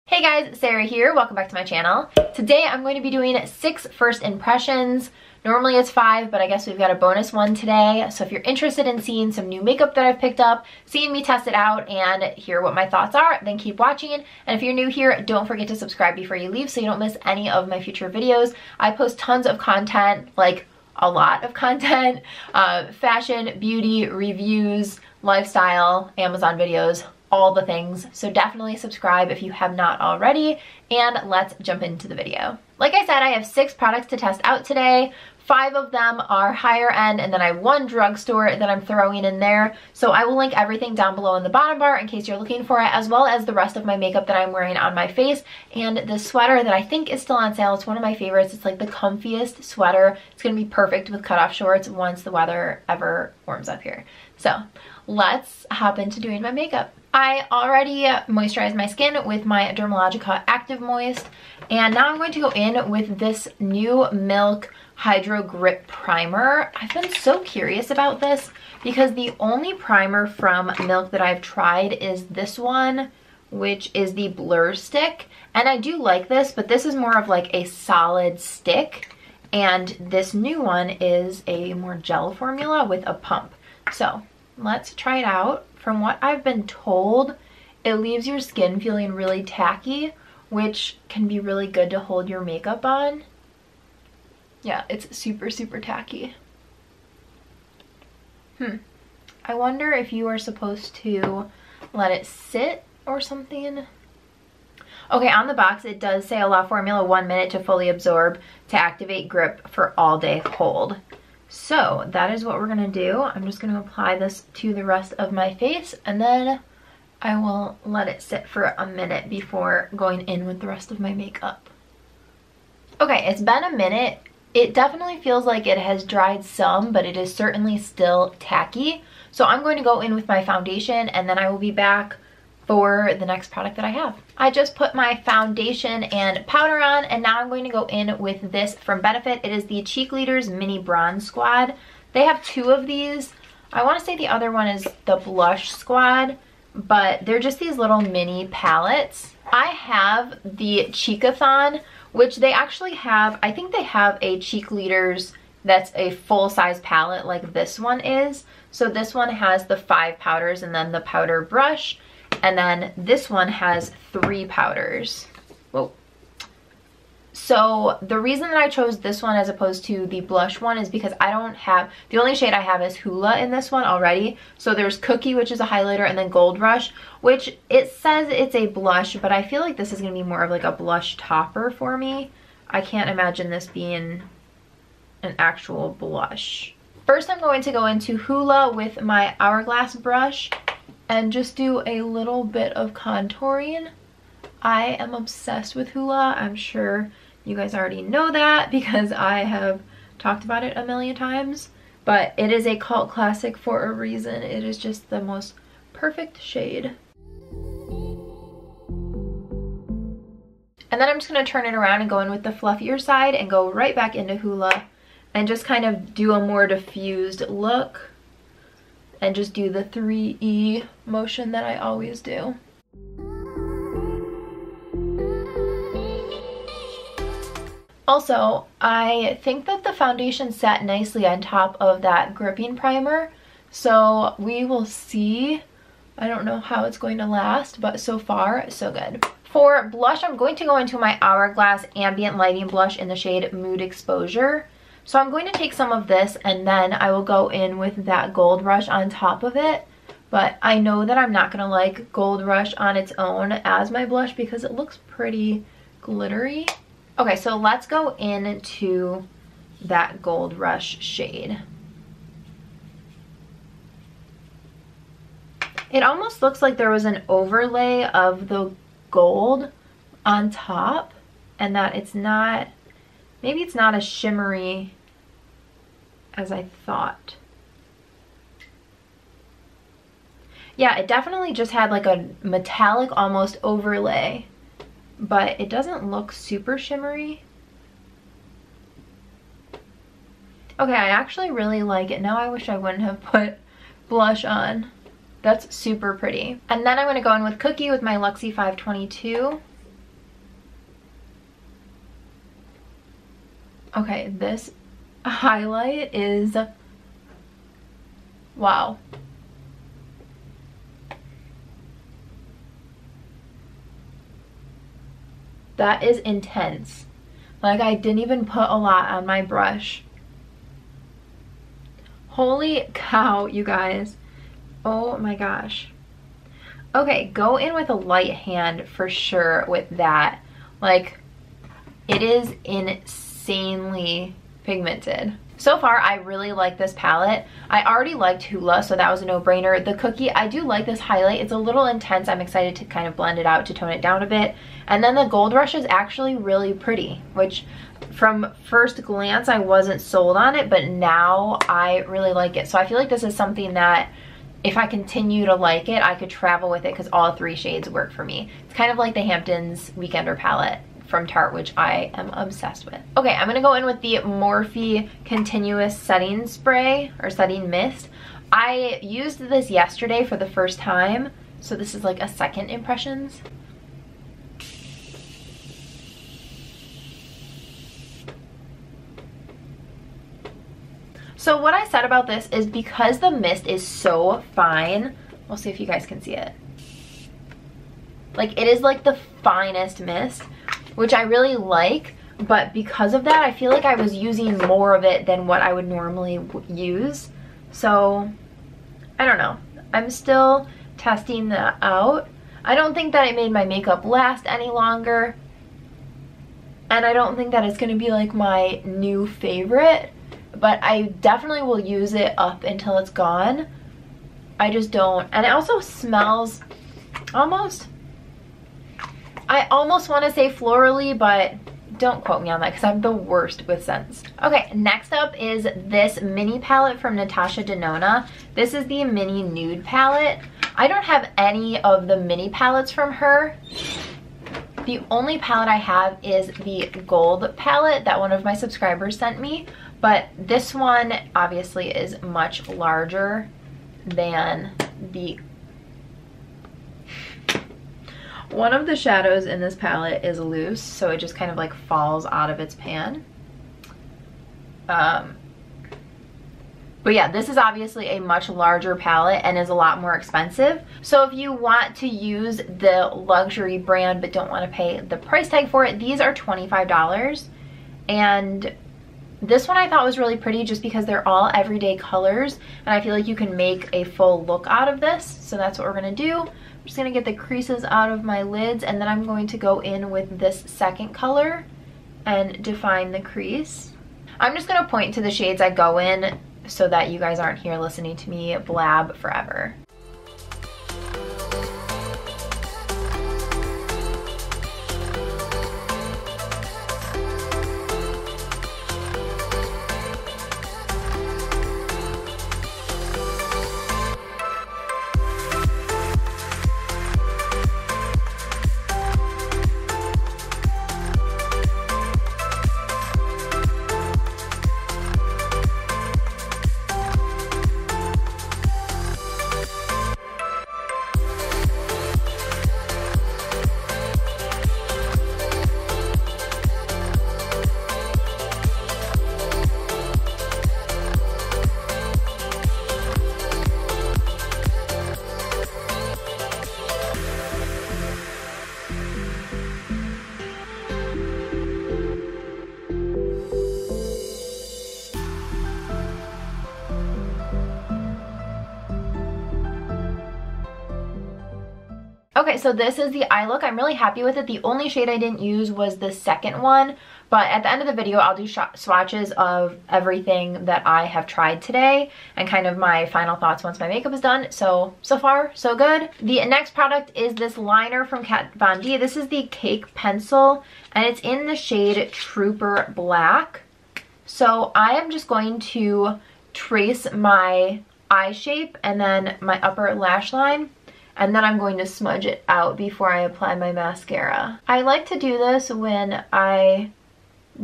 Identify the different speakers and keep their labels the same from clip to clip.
Speaker 1: Hey guys, Sarah here. Welcome back to my channel. Today I'm going to be doing 6 first impressions. Normally it's 5, but I guess we've got a bonus one today. So if you're interested in seeing some new makeup that I've picked up, seeing me test it out and hear what my thoughts are, then keep watching. And if you're new here, don't forget to subscribe before you leave so you don't miss any of my future videos. I post tons of content, like a lot of content, fashion, beauty, reviews, lifestyle, Amazon videos, all the things. So definitely subscribe if you have not already, and let's jump into the video. Like I said, I have 6 products to test out today. 5 of them are higher end, and then I have 1 drugstore that I'm throwing in there. So I will link everything down below in the bottom bar in case you're looking for it, as well as the rest of my makeup that I'm wearing on my face. And this sweater that I think is still on sale, it's one of my favorites. It's like the comfiest sweater. It's gonna be perfect with cutoff shorts once the weather ever warms up here. So let's hop into doing my makeup. I already moisturized my skin with my Dermalogica Active Moist, and now I'm going to go in with this new Milk Hydro Grip Primer. I've been so curious about this because the only primer from Milk that I've tried is this one, which is the Blur Stick, and I do like this, but this is more of like a solid stick, and this new one is a more gel formula with a pump. So let's try it out. From what I've been told, it leaves your skin feeling really tacky, which can be really good to hold your makeup on. Yeah, it's super, super tacky. I wonder if you are supposed to let it sit or something. Okay, on the box it does say allow formula 1 minute to fully absorb to activate grip for all day hold. So that is what we're gonna do. I'm just gonna apply this to the rest of my face, and then I will let it sit for a minute before going in with the rest of my makeup. Okay, it's been a minute. It definitely feels like it has dried some, but it is certainly still tacky. So I'm going to go in with my foundation, and then I will be back for the next product that I have. I just put my foundation and powder on, and now I'm going to go in with this from Benefit. It is the Cheek Leaders Mini Bronze Squad. They have 2 of these. I want to say the other one is the Blush Squad, but they're just these little mini palettes. I have the Cheekathon, which they actually have. I think they have a Cheek Leaders that's a full-size palette like this one is. So this one has the 5 powders and then the powder brush. And then this one has 3 powders. Whoa. So the reason that I chose this one as opposed to the blush one is because I don't have, the only shade I have is Hoola in this one already. So there's Cookie, which is a highlighter, and then Gold Rush, which it says it's a blush, but I feel like this is going to be more of like a blush topper for me. I can't imagine this being an actual blush. First I'm going to go into Hoola with my Hourglass brush and just do a little bit of contouring. I am obsessed with Hoola. I'm sure you guys already know that because I have talked about it a million times, but it is a cult classic for a reason. It is just the most perfect shade. And then I'm just gonna turn it around and go in with the fluffier side and go right back into Hoola and just kind of do a more diffused look. And just do the 3E motion that I always do. Also, I think that the foundation sat nicely on top of that gripping primer, so we will see. I don't know how it's going to last, but so far, so good. For blush, I'm going to go into my Hourglass Ambient Lighting Blush in the shade Mood Exposure. So I'm going to take some of this and then I will go in with that Gold Rush on top of it. But I know that I'm not going to like Gold Rush on its own as my blush because it looks pretty glittery. Okay, so let's go into that Gold Rush shade. It almost looks like there was an overlay of the gold on top and that it's not, maybe it's not as shimmery as I thought. Yeah, it definitely just had like a metallic almost overlay, but it doesn't look super shimmery. Okay, I actually really like it. Now I wish I wouldn't have put blush on. That's super pretty. And then I'm going to go in with Cookie with my Luxie 522. Okay, this highlight is, wow. That is intense. Like, I didn't even put a lot on my brush. Holy cow, you guys. Oh my gosh. Okay, go in with a light hand for sure with that. Like, it is insanely pigmented. So far, I really like this palette. I already liked Hoola, so that was a no-brainer. The Cookie, I do like this highlight. It's a little intense. I'm excited to kind of blend it out to tone it down a bit. And then the Gold Rush is actually really pretty, which from first glance, I wasn't sold on it, but now I really like it. So I feel like this is something that if I continue to like it, I could travel with it because all 3 shades work for me. It's kind of like the Hamptons Weekender palette from Tarte, which I am obsessed with. Okay, I'm gonna go in with the Morphe Continuous Setting Spray, or Setting Mist. I used this yesterday for the first time, so this is like a second impressions. So what I said about this is because the mist is so fine, we'll see if you guys can see it. Like, it is like the finest mist, which I really like, but because of that, I feel like I was using more of it than what I would normally use. So, I don't know. I'm still testing that out. I don't think that it made my makeup last any longer, and I don't think that it's going to be like my new favorite, but I definitely will use it up until it's gone. I just don't, and it also smells almost, I almost want to say florally, but don't quote me on that because I'm the worst with scents. Okay, next up is this mini palette from Natasha Denona. This is the mini nude palette. I don't have any of the mini palettes from her. The only palette I have is the gold palette that one of my subscribers sent me, but this one obviously is much larger than the... One of the shadows in this palette is loose, so it just kind of like falls out of its pan. But yeah, this is obviously a much larger palette and is a lot more expensive. So if you want to use the luxury brand but don't want to pay the price tag for it, these are $25. And this one I thought was really pretty just because they're all everyday colors, and I feel like you can make a full look out of this. So that's what we're gonna do. I'm just gonna get the creases out of my lids, and then I'm going to go in with this second color and define the crease. I'm just gonna point to the shades I go in so that you guys aren't here listening to me blab forever. Okay, so this is the eye look. I'm really happy with it. The only shade I didn't use was the second one, but at the end of the video, I'll do swatches of everything that I have tried today and kind of my final thoughts once my makeup is done. So far, so good. The next product is this liner from Kat Von D. This is the Cake Pencil, and it's in the shade Trooper Black. So I am just going to trace my eye shape and then my upper lash line, and then I'm going to smudge it out before I apply my mascara. I like to do this when I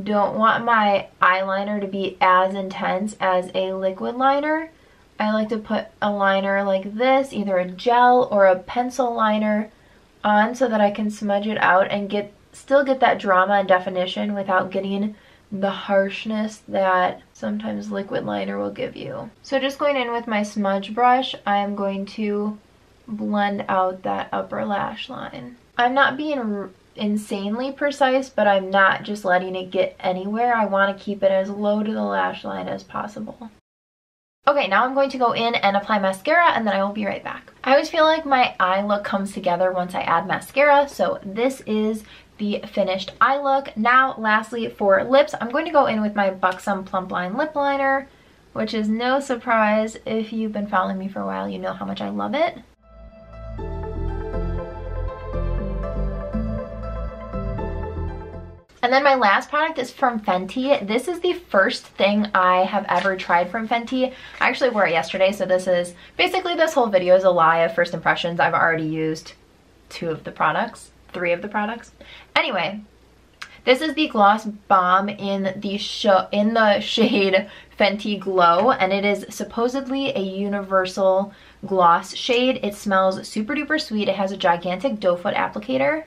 Speaker 1: don't want my eyeliner to be as intense as a liquid liner. I like to put a liner like this, either a gel or a pencil liner on, so that I can smudge it out and still get that drama and definition without getting the harshness that sometimes liquid liner will give you. So just going in with my smudge brush, I'm going to blend out that upper lash line. I'm not being insanely precise, but I'm not just letting it get anywhere. I want to keep it as low to the lash line as possible. Okay, now I'm going to go in and apply mascara, and then I will be right back. I always feel like my eye look comes together once I add mascara, so this is the finished eye look. Now, lastly, for lips, I'm going to go in with my Buxom Plump Line lip liner, which is no surprise. If you've been following me for a while, you know how much I love it. And then my last product is from Fenty. This is the first thing I have ever tried from Fenty. I actually wore it yesterday, so this is basically, this whole video is a lie of first impressions. I've already used 3 of the products. Anyway, this is the Gloss Bomb in the shade Fenty Glow, and it is supposedly a universal gloss shade. It smells super duper sweet. It has a gigantic doe foot applicator.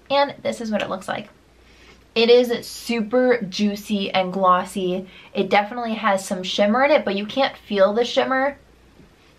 Speaker 1: And this is what it looks like. It is super juicy and glossy. It definitely has some shimmer in it, but you can't feel the shimmer.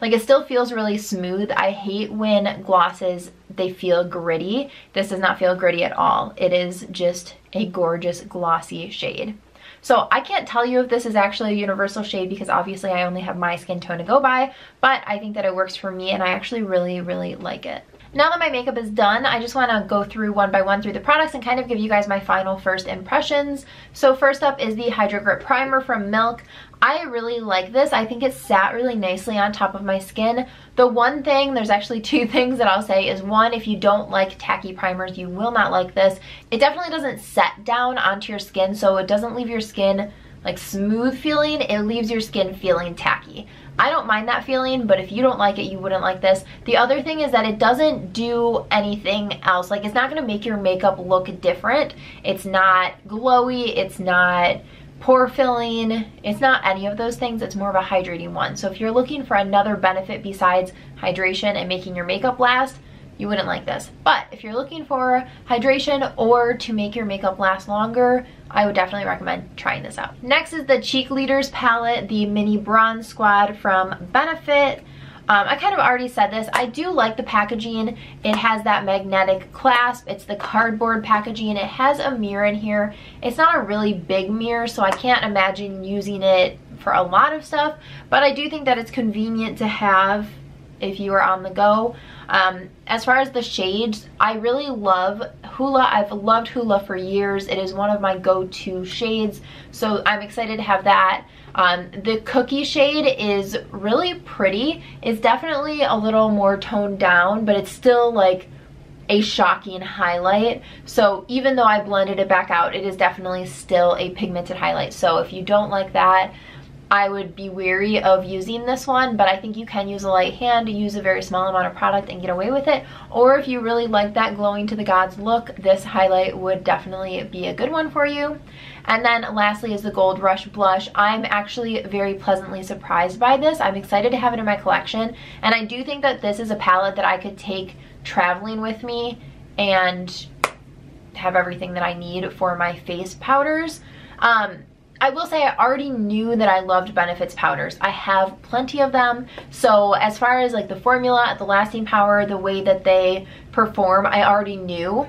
Speaker 1: Like, it still feels really smooth. I hate when glosses, they feel gritty. This does not feel gritty at all. It is just a gorgeous glossy shade. So I can't tell you if this is actually a universal shade because obviously I only have my skin tone to go by, but I think that it works for me and I actually really, really like it. Now that my makeup is done, I just want to go through one by one through the products and kind of give you guys my final first impressions. So first up is the Hydro Grip Primer from Milk. I really like this. I think it sat really nicely on top of my skin. The one thing, there's actually 2 things that I'll say, is one, if you don't like tacky primers, you will not like this. It definitely doesn't set down onto your skin, so it doesn't leave your skin like smooth feeling. It leaves your skin feeling tacky. I don't mind that feeling, but if you don't like it, you wouldn't like this. The other thing is that it doesn't do anything else. Like, it's not going to make your makeup look different. It's not glowy. It's not pore filling. It's not any of those things. It's more of a hydrating one. So if you're looking for another benefit besides hydration and making your makeup last, you wouldn't like this. But if you're looking for hydration or to make your makeup last longer, I would definitely recommend trying this out. Next is the Cheek Leaders palette, the Mini Bronze Squad from Benefit. I kind of already said this. I do like the packaging. It has that magnetic clasp. It's the cardboard packaging. It has a mirror in here. It's not a really big mirror, so I can't imagine using it for a lot of stuff, but I do think that it's convenient to have if you are on the go. As far as the shades, I really love Hoola. I've loved Hoola for years. It is one of my go-to shades, so I'm excited to have that. The Cookie shade is really pretty. It's definitely a little more toned down, but it's still like a shocking highlight. So even though I blended it back out, it is definitely still a pigmented highlight. So if you don't like that, I would be wary of using this one, but I think you can use a light hand, use a very small amount of product and get away with it. Or if you really like that glowing to the gods look, this highlight would definitely be a good one for you. And then lastly is the Gold Rush blush. I'm actually very pleasantly surprised by this. I'm excited to have it in my collection, and I do think that this is a palette that I could take traveling with me and have everything that I need for my face powders. I will say I already knew that I loved Benefit's powders. I have plenty of them. So as far as like the formula, the lasting power, the way that they perform, I already knew.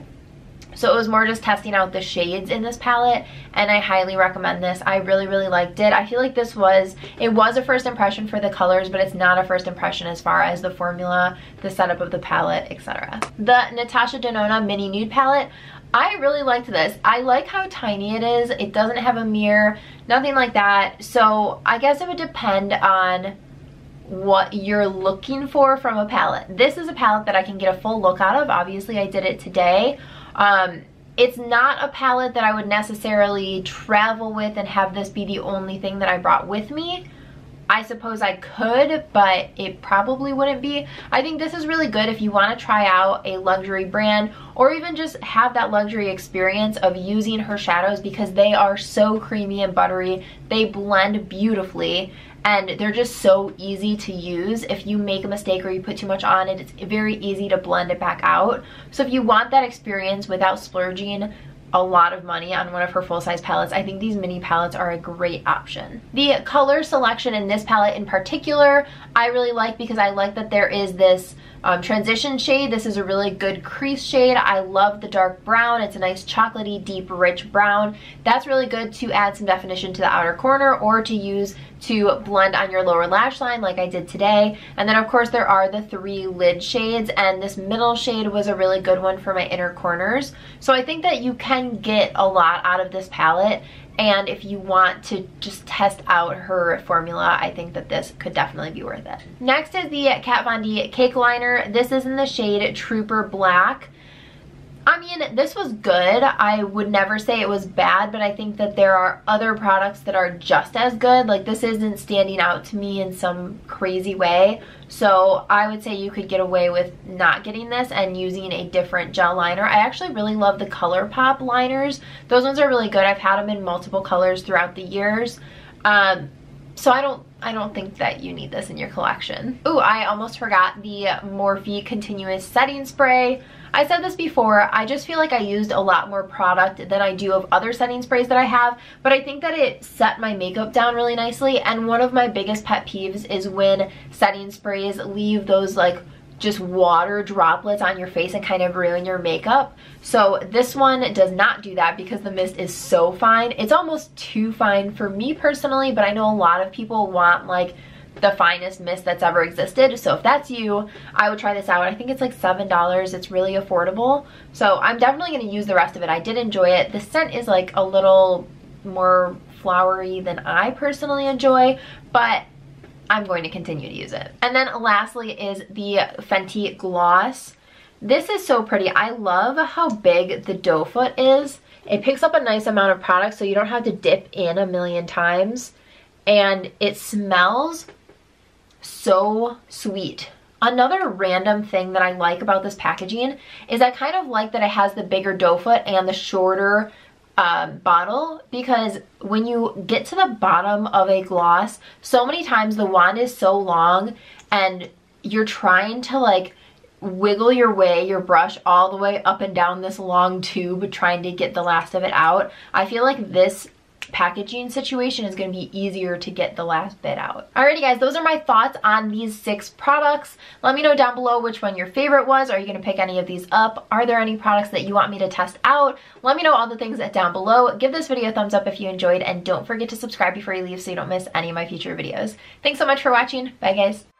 Speaker 1: So it was more just testing out the shades in this palette, and I highly recommend this. I really, really liked it. I feel like this was, it was a first impression for the colors, but it's not a first impression as far as the formula, the setup of the palette, etc. The Natasha Denona Mini Nude Palette, I really liked this. I like how tiny it is. It doesn't have a mirror, nothing like that. So I guess it would depend on what you're looking for from a palette. This is a palette that I can get a full look out of. Obviously, I did it today. It's not a palette that I would necessarily travel with and have this be the only thing that I brought with me. I suppose I could, but it probably wouldn't be. I think this is really good if you want to try out a luxury brand or even just have that luxury experience of using her shadows, because they are so creamy and buttery. They blend beautifully and they're just so easy to use. If you make a mistake or you put too much on it, it's very easy to blend it back out. So if you want that experience without splurging a lot of money on one of her full-size palettes, I think these mini palettes are a great option. The color selection in this palette in particular, I really like, because I like that there is this transition shade. This is a really good crease shade. I love the dark brown. It's a nice chocolatey, deep, rich brown. That's really good to add some definition to the outer corner or to use to blend on your lower lash line like I did today. And then of course there are the 3 lid shades, and this middle shade was a really good one for my inner corners. So I think that you can get a lot out of this palette, and if you want to just test out her formula, I think that this could definitely be worth it. Next is the Kat Von D Cake Liner. This is in the shade Trooper Black. I mean, this was good. I would never say it was bad, but I think that there are other products that are just as good. Like, this isn't standing out to me in some crazy way. So I would say you could get away with not getting this and using a different gel liner. I actually really love the ColourPop liners. Those ones are really good. I've had them in multiple colors throughout the years. So I don't think that you need this in your collection. Ooh, I almost forgot the Morphe Continuous Setting Spray. I said this before, I just feel like I used a lot more product than I do of other setting sprays that I have, but I think that it set my makeup down really nicely. And one of my biggest pet peeves is when setting sprays leave those like just water droplets on your face and kind of ruin your makeup. So this one does not do that because the mist is so fine. It's almost too fine for me personally, but I know a lot of people want like the finest mist that's ever existed. So if that's you, I would try this out. I think it's like $7. It's really affordable. So I'm definitely going to use the rest of it. I did enjoy it. The scent is like a little more flowery than I personally enjoy, but I'm going to continue to use it. And then lastly is the Fenty Gloss. This is so pretty. I love how big the doe foot is. It picks up a nice amount of product so you don't have to dip in a million times. And it smells so sweet. Another random thing that I like about this packaging is I kind of like that it has the bigger doe foot and the shorter bottle, because when you get to the bottom of a gloss, so many times the wand is so long and you're trying to like wiggle your brush all the way up and down this long tube trying to get the last of it out. I feel like this packaging situation is going to be easier to get the last bit out. Alrighty guys, those are my thoughts on these 6 products. Let me know down below which one your favorite was. Are you going to pick any of these up? Are there any products that you want me to test out? Let me know all the things down below. Give this video a thumbs up if you enjoyed, and don't forget to subscribe before you leave so you don't miss any of my future videos. Thanks so much for watching. Bye guys.